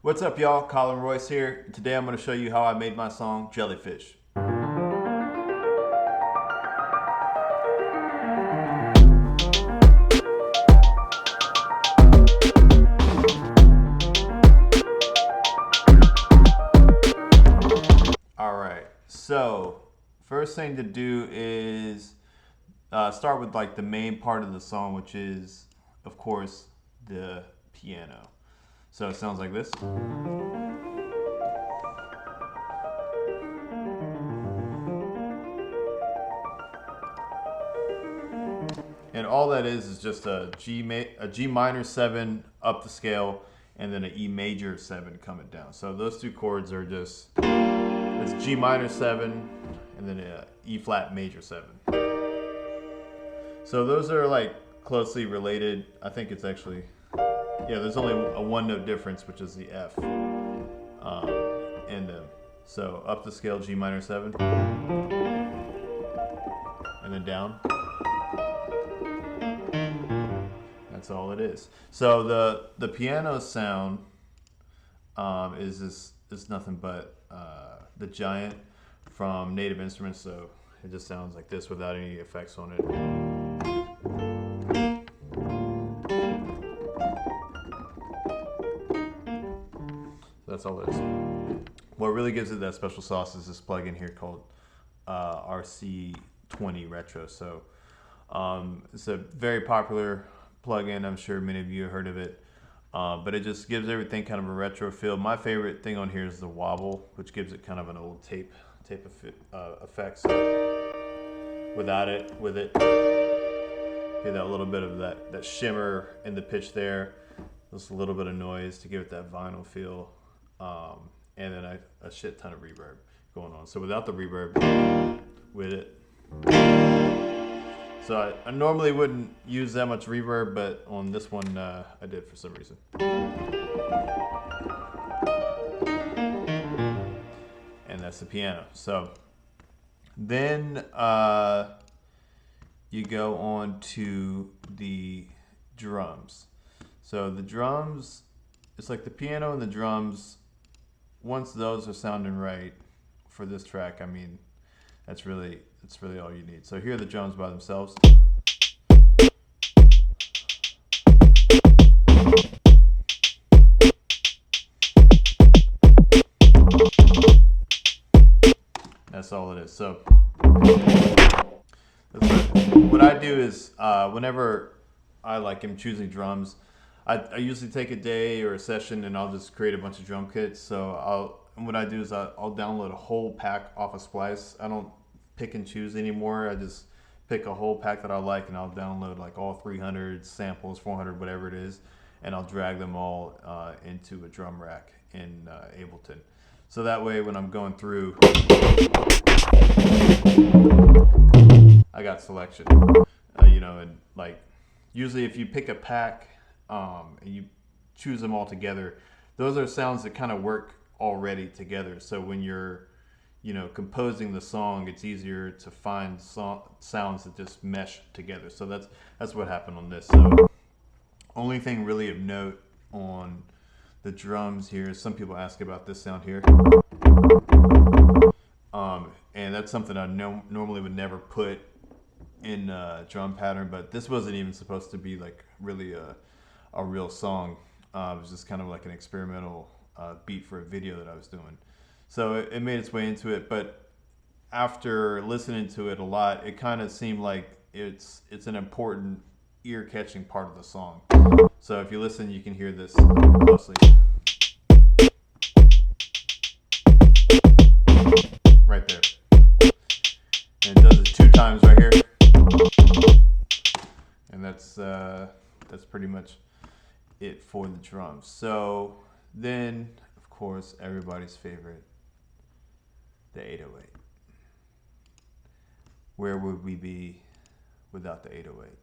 What's up, y'all? Colin Royce here. Today I'm going to show you how I made my song, Jellyfish. Alright, so first thing to do is start with like the main part of the song, which is, of course, the piano. So it sounds like this. And all that is just a G minor 7 up the scale, and then an E major 7 coming down. So those two chords are just, it's G minor 7 and then a E flat major 7. So those are like closely related. I think it's actually, yeah, there's only a one note difference, which is the F in them. So up the scale, G minor 7, and then down. That's all it is. So the piano sound is nothing but the Giant from Native Instruments. So it just sounds like this without any effects on it. So that's all it is. What really gives it that special sauce is this plugin here called RC20 Retro. So it's a very popular plugin. I'm sure many of you have heard of it, but it just gives everything kind of a retro feel. My favorite thing on here is the wobble, which gives it kind of an old tape effect. So without it, with it, get that little bit of that shimmer in the pitch there, just a little bit of noise to give it that vinyl feel, and then a shit ton of reverb going on. So without the reverb, with it. So I normally wouldn't use that much reverb, but on this one I did for some reason. And that's the piano. So then you go on to the drums. So the drums, it's like the piano and the drums, once those are sounding right for this track, I mean, that's really all you need. So here are the drums by themselves. That's all it is. So what I do is whenever I am choosing drums, I usually take a day or a session and I'll just create a bunch of drum kits. So what I do is I'll download a whole pack off of Splice. I don't pick and choose anymore. I just pick a whole pack that I like, and I'll download like all 300 samples, 400, whatever it is, and I'll drag them all into a drum rack in Ableton. So that way when I'm going through, I got selection. And like usually if you pick a pack and you choose them all together, those are sounds that kind of work already together. So when you're composing the song, it's easier to find sounds that just mesh together. So that's what happened on this. So only thing really of note on the drums here is some people ask about this sound here, and that's something I normally would never put in a drum pattern, but this wasn't even supposed to be like really a real song. It was just kind of like an experimental beat for a video that I was doing. So it made its way into it, but after listening to it a lot, it kind of seemed like it's an important ear-catching part of the song. So if you listen, you can hear this closely. Right there. And it does it 2 times right here. And that's pretty much it for the drums. So then, of course, everybody's favorite, the 808. Where would we be without the 808?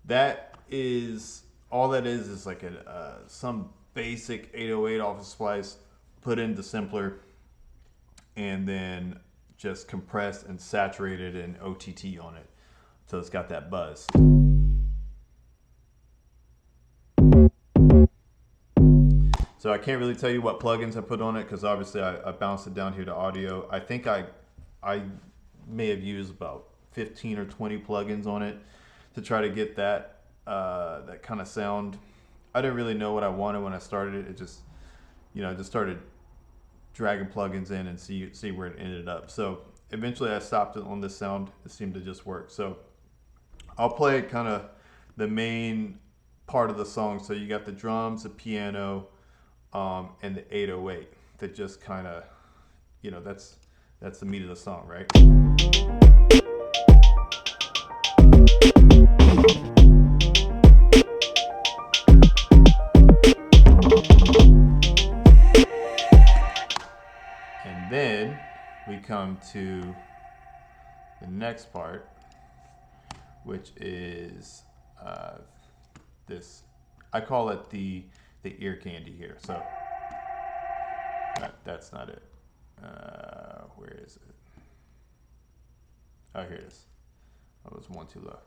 That is all that is like some basic 808 off of Splice put into Simpler, and then just compressed and saturated and OTT on it. So it's got that buzz. So I can't really tell you what plugins I put on it because obviously I bounced it down here to audio. I think I may have used about 15 or 20 plugins on it to try to get that that kind of sound. I didn't really know what I wanted when I started it. It just, I just started dragging plugins in and see where it ended up. So eventually I stopped it on this sound. It seemed to just work. So I'll play kind of the main part of the song. So you got the drums, the piano, and the 808 that just kind of, that's the meat of the song, right? And then we come to the next part, which is this. I call it the ear candy here. So that's not it. Where is it? Oh, here it is. That was one too low.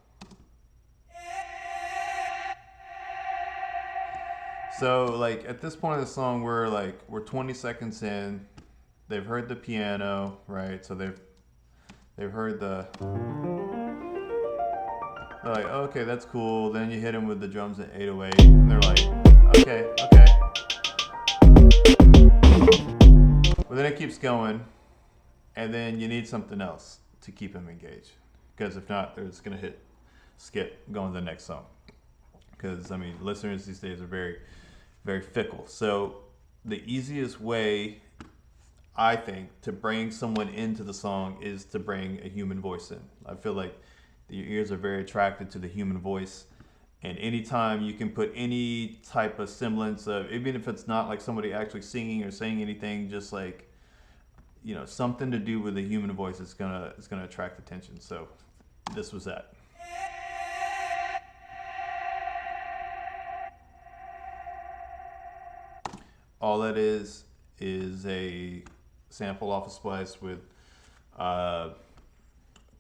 So like at this point of the song, we're 20 seconds in. They've heard the piano, right? So they've heard the. They're like, oh, okay, that's cool. Then you hit them with the drums at 808, and they're like, okay. But then it keeps going, and then you need something else to keep them engaged. Because if not, they're just gonna hit skip, going to the next song. Because listeners these days are very, very fickle. So the easiest way, I think, to bring someone into the song is to bring a human voice in. I feel like your ears are very attracted to the human voice. And anytime you can put any type of semblance of, even if it's not like somebody actually singing or saying anything, just like, something to do with the human voice is gonna attract attention. So this was that. All that is a sample off of Splice with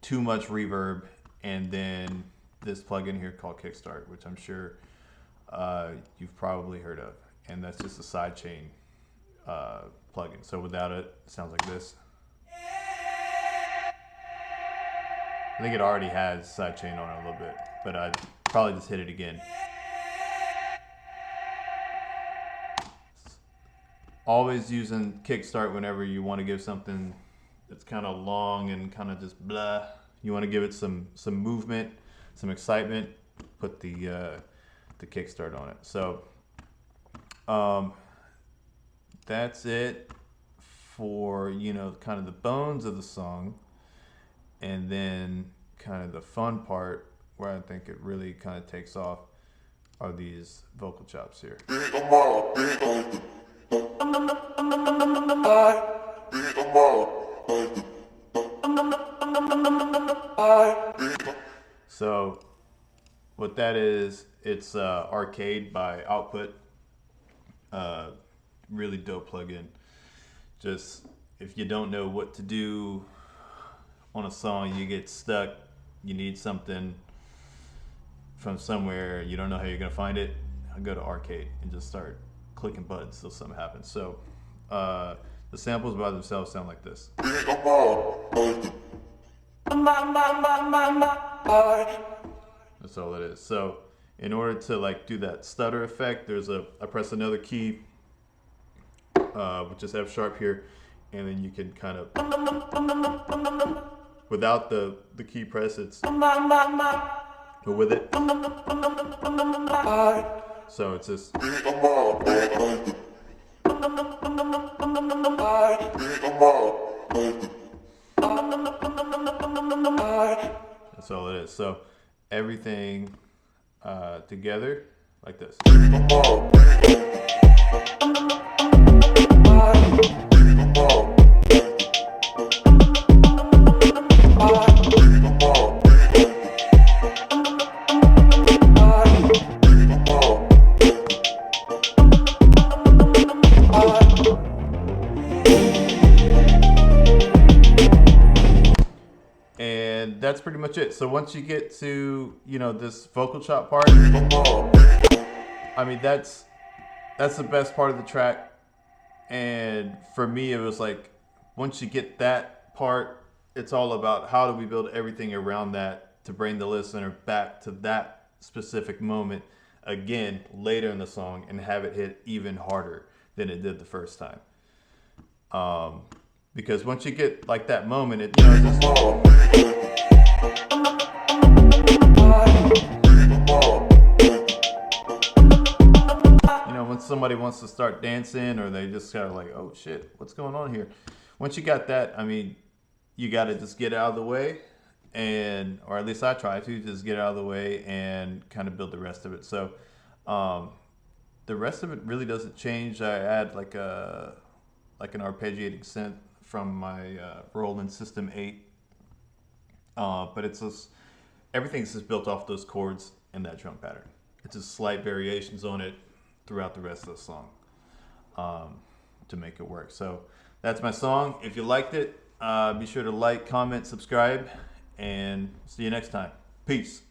too much reverb, and then this plugin here called Kickstart, which I'm sure you've probably heard of, and that's just a sidechain plugin. So without it, it sounds like this. I think it already has sidechain on it a little bit, but I'd probably just hit it again. Always using Kickstart whenever you want to give something that's kind of long and kind of just blah. You want to give it some movement, some excitement. Put the Kickstart on it. So that's it for kind of the bones of the song, and then kind of the fun part where I think it really kind of takes off are these vocal chops here. So what that is, it's Arcade by Output. Really dope plugin. Just if you don't know what to do on a song, you get stuck, you need something from somewhere, you don't know how you're gonna find it, go to Arcade and just start clicking buttons till something happens. So the samples by themselves sound like this. That's all it is. So in order to do that stutter effect, I press another key, which is F sharp here, and then you can kind of, without the key press, it's, but with it, so it's just, that's all it is. So everything together like this. and that's pretty much it. So once you get to, you know, this vocal chop part, I mean, that's the best part of the track. And for me, it was like, once you get that part, it's all about how do we build everything around that to bring the listener back to that specific moment again later in the song and have it hit even harder than it did the first time. Because once you get like that moment, it, you know, it's you know, when somebody wants to start dancing or they just kind of like, oh shit, what's going on here? Once you got that, I mean, you got to just get out of the way, and or at least I try to just get out of the way and kind of build the rest of it. So the rest of it really doesn't change. I add like an arpeggiating synth from my Roland System 8, but it's just everything's just built off those chords and that drum pattern. It's just slight variations on it throughout the rest of the song to make it work. So that's my song. If you liked it, be sure to like, comment, subscribe, and see you next time. Peace.